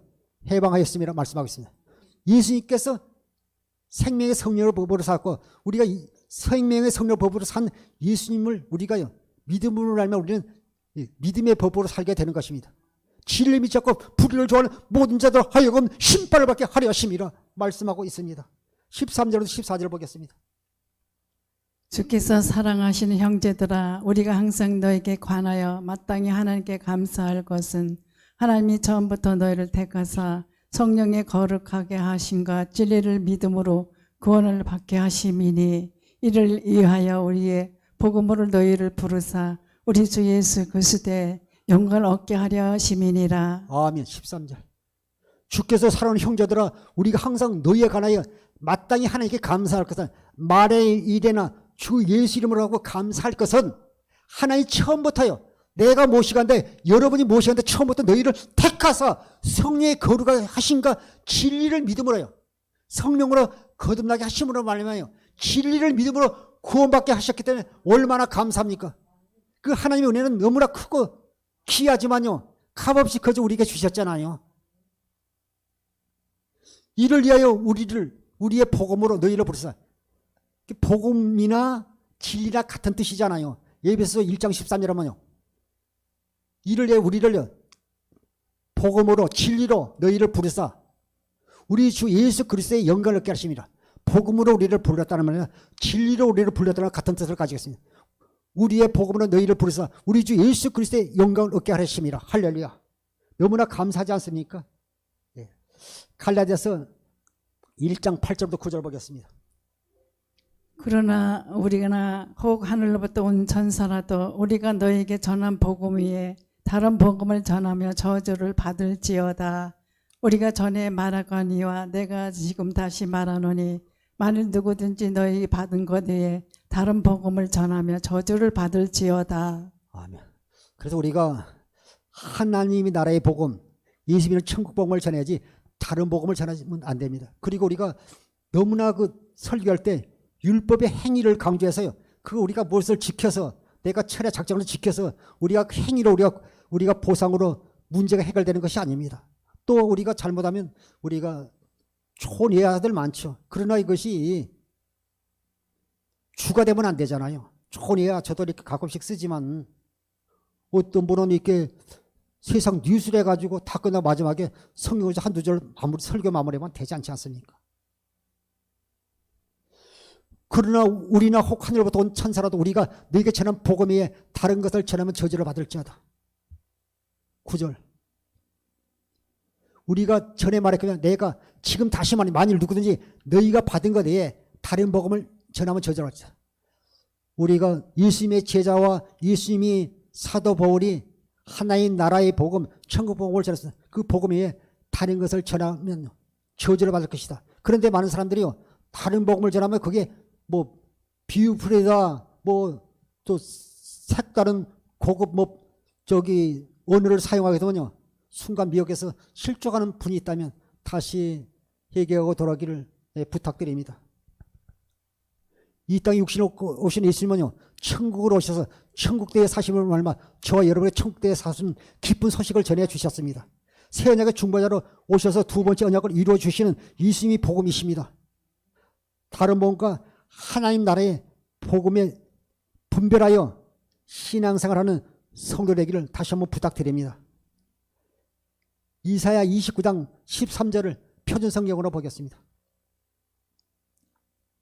해방하였음이라 말씀하고 있습니다. 예수님께서 생명의 성령을 법으로 살고 우리가 생명의 성령 법으로 산 예수님을 우리가요. 믿음으로 알면 우리는 믿음의 법으로 살게 되는 것입니다. 진리를 믿지 않고 불의를 좋아하는 모든 자들 하여금 심판을 받게 하려 하심이라 말씀하고 있습니다. 13절부터 14절 보겠습니다. 주께서 사랑하시는 형제들아 우리가 항상 너에게 관하여 마땅히 하나님께 감사할 것은 하나님이 처음부터 너희를 택하사 성령의 거룩하게 하심과 진리를 믿음으로 구원을 받게 하심이니 이를 위하여 우리의 복음으로 너희를 부르사 우리 주 예수 그리스도의 영광을 얻게 하려 하심이니라. 아멘. 13절. 주께서 사랑하는 형제들아 우리가 항상 너희에 관하여 마땅히 하나님께 감사할 것은 말의 일에나 주 예수 이름으로 하고 감사할 것은 하나님 처음부터요. 내가 모시간데 여러분이 모시간데 처음부터 너희를 택하사 성령의 거룩하게 하신가 진리를 믿음으로요. 성령으로 거듭나게 하심으로 말미암아요. 진리를 믿음으로 구원받게 하셨기 때문에 얼마나 감사합니까? 그 하나님의 은혜는 너무나 크고 귀하지만요. 값없이 그저 우리에게 주셨잖아요. 이를 위하여 우리의 복음으로 너희를 부르사. 복음이나 진리나 같은 뜻이잖아요. 에베소서 1장 13절에 보면요. 이를 위해 우리를 복음으로 진리로 너희를 부르사 우리 주 예수 그리스도의 영광을 얻게 하십니다. 복음으로 우리를 불렀다는 말이야. 진리로 우리를 불렀다는 같은 뜻을 가지고 있습니다. 우리의 복음으로 너희를 부르사 우리 주 예수 그리스도의 영광을 얻게 하심이라. 할렐루야. 너무나 감사하지 않습니까? 예. 갈라디아서 1장 8절부터 9절 보겠습니다. 그러나 우리가 혹 하늘로부터 온 천사라도 우리가 너에게 전한 복음 위에 다른 복음을 전하며 저주를 받을지어다. 우리가 전에 말하거니와 내가 지금 다시 말하노니 만일 누구든지 너희 받은 것 외에 다른 복음을 전하며 저주를 받을지어다. 아멘. 그래서 우리가 하나님의 나라의 복음, 예수님의 천국 복음을 전해야지 다른 복음을 전하면 안 됩니다. 그리고 우리가 너무나 그 설교할 때 율법의 행위를 강조해서요. 그거 우리가 무엇을 지켜서 내가 철야 작정을 지켜서 우리가 행위로 우리가 보상으로 문제가 해결되는 것이 아닙니다. 또 우리가 잘못하면 우리가 좋은 예화들 많죠. 그러나 이것이 주가 되면 안 되잖아요. 좋은 예화 저도 이렇게 가끔씩 쓰지만 어떤 분은 이렇게 세상 뉴스를 해가지고 다 끝나고 마지막에 성경에서 한두 절 설교 마무리하면 되지 않지 않습니까? 그러나 우리나 혹 하늘로부터 온 천사라도 우리가 너에게 전한 복음 위에 다른 것을 전하면 저주를 받을지어다. 9절. 우리가 전에 말했거든요. 내가 지금 다시 말해 만일 누구든지 너희가 받은 것 외에 다른 복음을 전하면 저주를 받자. 우리가 예수님의 제자와 예수님이 사도 바울이 하나님 나라의 복음, 천국 복음을 전했습니다. 그 복음 외에 다른 것을 전하면 저주를 받을 것이다. 그런데 많은 사람들이요, 다른 복음을 전하면 그게 뭐 비유풀이다, 뭐 또 색다른 고급 뭐 저기 언어를 사용하게 되면요, 순간 미혹에서 실족하는 분이 있다면 다시 회개하고 돌아가기를 부탁드립니다. 이 땅에 육신으로 오신 예수님은요, 천국으로 오셔서 천국대에 사심을 말마 저와 여러분의 천국대에 사신 기쁜 소식을 전해 주셨습니다. 새 언약의 중보자로 오셔서 두 번째 언약을 이루어 주시는 예수님이 복음이십니다. 다른 복음과 하나님 나라의 복음에 분별하여 신앙생활하는 성도 되기를 다시 한번 부탁드립니다. 이사야 29장 13절을 표준성경으로 보겠습니다.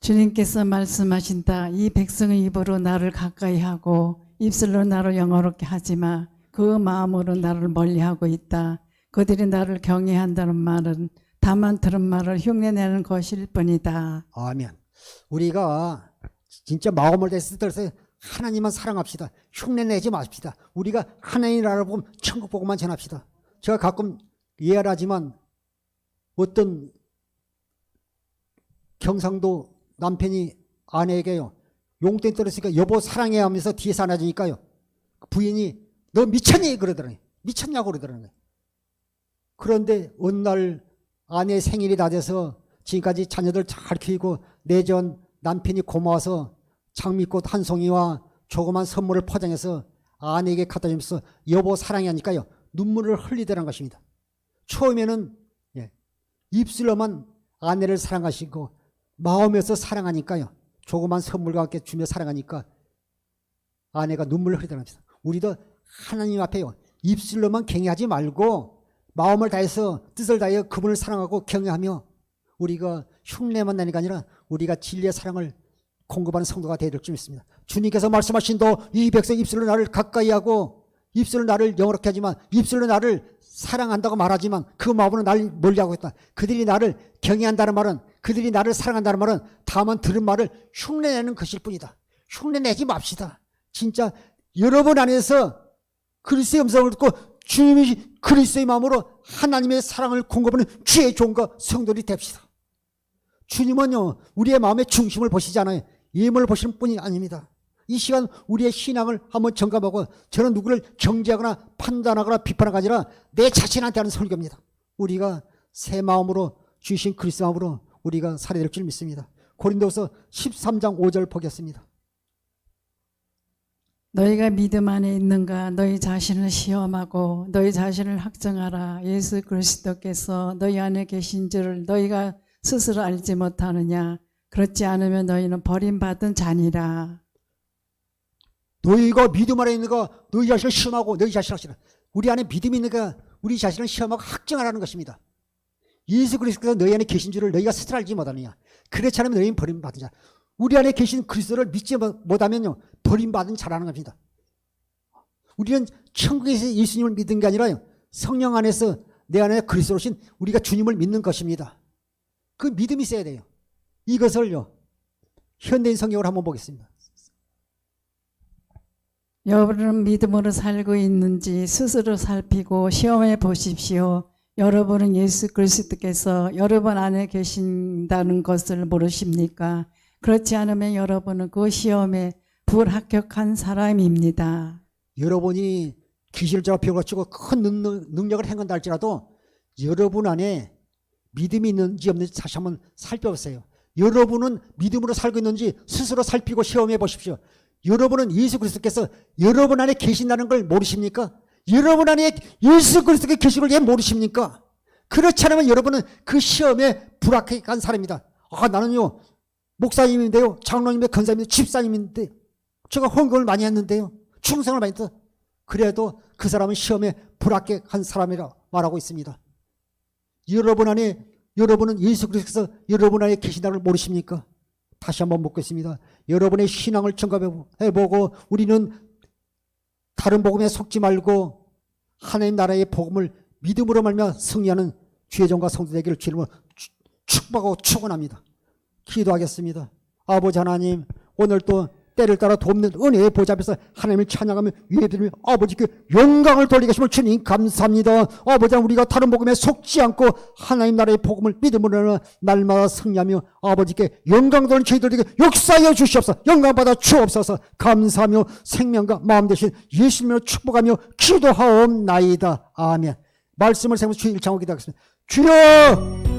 주님께서 말씀하신다. 이 백성의 입으로 나를 가까이 하고 입술로 나를 영어롭게 하지마. 그 마음으로 나를 멀리하고 있다. 그들이 나를 경외한다는 말은 다만 들은 말을 흉내내는 것일 뿐이다. 아멘. 우리가 진짜 마음을 다해서 하나님만 사랑합시다. 흉내내지 마십시다. 우리가 하나님 나라를 보면 천국 복음만 전합시다. 제가 가끔 이해를 하지만 어떤 경상도 남편이 아내에게요, 용돈 떨어지니까 여보 사랑해 하면서 뒤에서 안아주니까요, 부인이 너 미쳤니? 그러더라고요. 미쳤냐고 그러더라고요. 그런데 어느 날 아내 생일이 다 돼서 지금까지 자녀들 잘 키우고 내전 남편이 고마워서 장미꽃 한 송이와 조그만 선물을 포장해서 아내에게 갖다 주면서 여보 사랑해 하니까요, 눈물을 흘리더란 것입니다. 처음에는 입술로만 아내를 사랑하시고 마음에서 사랑하니까요, 조그만 선물과 함께 주며 사랑하니까 아내가 눈물을 흘리더란 것입니다. 우리도 하나님 앞에요, 입술로만 경외하지 말고 마음을 다해서 뜻을 다하여 그분을 사랑하고 경외하며 우리가 흉내만 내니까 아니라 우리가 진리의 사랑을 공급하는 성도가 되야 될 줄 믿습니다. 주님께서 말씀하신 이 백성 입술로 나를 가까이 하고 입술로 나를 영어롭게 하지만 입술로 나를 사랑한다고 말하지만 그 마음으로 나를 멀리하고 있다. 그들이 나를 경외한다는 말은, 그들이 나를 사랑한다는 말은 다만 들은 말을 흉내내는 것일 뿐이다. 흉내내지 맙시다. 진짜 여러분 안에서 그리스도의 음성을 듣고 주님이 그리스도의 마음으로 하나님의 사랑을 공급하는 주의 종과 성도들이 됩시다. 주님은요, 우리의 마음의 중심을 보시지 않아요. 예물을 보시는 뿐이 아닙니다. 이 시간 우리의 신앙을 한번 점검하고, 저는 누구를 정죄하거나 판단하거나 비판하거나 아니라 내 자신한테 하는 설교입니다. 우리가 새 마음으로 주신 그리스도 마음으로 우리가 살아야 될 줄 믿습니다. 고린도서 13장 5절 보겠습니다. 너희가 믿음 안에 있는가? 너희 자신을 시험하고 너희 자신을 학정하라. 예수 그리스도께서 너희 안에 계신 줄을 너희가 스스로 알지 못하느냐? 그렇지 않으면 너희는 버림받은 자니라. 너희가 믿음 안에 있는가? 너희 자신을 시험하고 너희 자신을 하시라. 우리 안에 믿음이 있는가? 우리 자신을 시험하고 학정하라는 것입니다. 예수 그리스도가 너희 안에 계신 줄을 너희가 스스로 알지 못하느냐. 그렇지 않으면 너희는 버림받은 자. 우리 안에 계신 그리스도를 믿지 못하면요, 버림받은 자라는 겁니다. 우리는 천국에서 예수님을 믿는 게 아니라요, 성령 안에서 내 안에 그리스도로 오신 우리가 주님을 믿는 것입니다. 그 믿음이 있어야 돼요. 이것을요, 현대인 성경을 한번 보겠습니다. 여러분은 믿음으로 살고 있는지 스스로 살피고 시험해 보십시오. 여러분은 예수 그리스도께서 여러분 안에 계신다는 것을 모르십니까? 그렇지 않으면 여러분은 그 시험에 불합격한 사람입니다. 여러분이 귀신을 잡아 병을 치고 큰 능력을 행한다 할지라도 여러분 안에 믿음이 있는지 없는지 다시 한번 살펴보세요. 여러분은 믿음으로 살고 있는지 스스로 살피고 시험해 보십시오. 여러분은 예수 그리스도께서 여러분 안에 계신다는 걸 모르십니까? 여러분 안에 예수 그리스도의 계신 걸 왜 모르십니까? 그렇지 않으면 여러분은 그 시험에 불합격한 사람입니다. 아, 나는요, 목사님인데요, 장로님인데, 권사님인데, 집사님인데, 제가 헌금을 많이 했는데요, 충성을 많이 했다. 그래도 그 사람은 시험에 불합격한 사람이라 말하고 있습니다. 여러분은 예수 그리스도께서 여러분 안에 계신다는 걸 모르십니까? 다시 한번 묻겠습니다. 여러분의 신앙을 점검해보고 우리는 다른 복음에 속지 말고 하나님 나라의 복음을 믿음으로 말며 승리하는 주의종과 성도 되기를 주님으로 축복하고 축원합니다. 기도하겠습니다. 아버지 하나님, 오늘 또 때를 따라 돕는 은혜의 보좌 앞에서 하나님을 찬양하며 예배드리며 아버지께 영광을 돌리게 하심을 주님 감사합니다. 아버지, 우리가 다른 복음에 속지 않고 하나님 나라의 복음을 믿음으로 날마다 승리하며 아버지께 영광 돌리는 저희들에게 역사하여 주시옵소서. 영광 받아 주옵소서. 감사하며 생명과 마음 되신 예수님으로 축복하며 기도하옵나이다. 아멘. 말씀을 세우면서 주일 장호 기도하겠습니다. 주여,